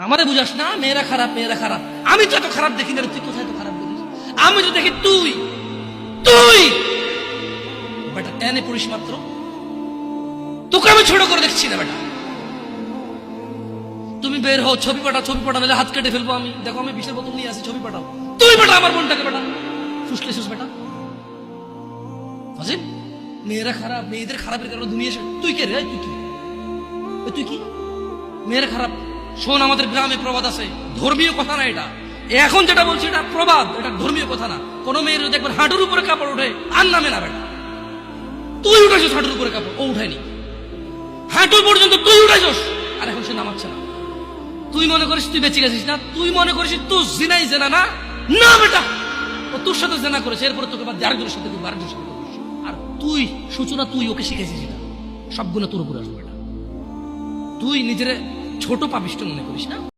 আমারে বুঝাস না, মেয়েরা খারাপ মেয়েরা খারাপ। আমি তো এত খারাপ দেখি না, তুই কোথায় তো খারাপ দেখিস? আমি তো দেখি তুই তুই বেটা টেনে পড়িস মাত্র, তোকে আমি ছোট করে দেখছি না বেটা। তুমি বের হও, ছবি পাঠা নাহলে হাত কেটে ফেলবো আমি। দেখো আমি বিষের বোতল নিয়ে আসি, ছবি পাঠাও। তুই বেটা আমার বোনটাকে বেটা ফুসলেছিস বেটা। ফাজিল, মেয়েরা খারাপ, মেয়েদের খারাপের কারণে দুনিয়া শেষ। তুই কে রে? তুই কি মেয়েরা খারাপ? শোন, আমাদের গ্রামে প্রবাদ আছে, ধর্মীয় কথা না এটা। এখন যেটা বলছি এটা প্রবাদ, এটা ধর্মীয় কথা না। কোন মেয়ের যদি একবার হাঁটুর উপরে কাপড় ওঠে আর নামে না বেটা। তুই উঠাইছিস হাঁটুর উপরে কাপড়, ও উঠায়নি। হাঁটু পর্যন্ত তুই উঠাইছিস, আর এখন সে নামাচ্ছে না। তুই মনে করিস তুই বেঁচে গেছিস না? তুই মনে করিস তুই জিনাই জেনা না? না বেটা, ও তোর সাথে জেনা করেছে, এরপরে তোকে বাদ আরেকজনের সাথে করবো, আরেকজনের সাথে করবো। আর তুই সূচনা, তুই ওকে শিখেছিস এটা, সবগুলো তোর উপরে আসবে বেটা। তুই নিজের ছোট পাপিষ্ট মনে করিস না।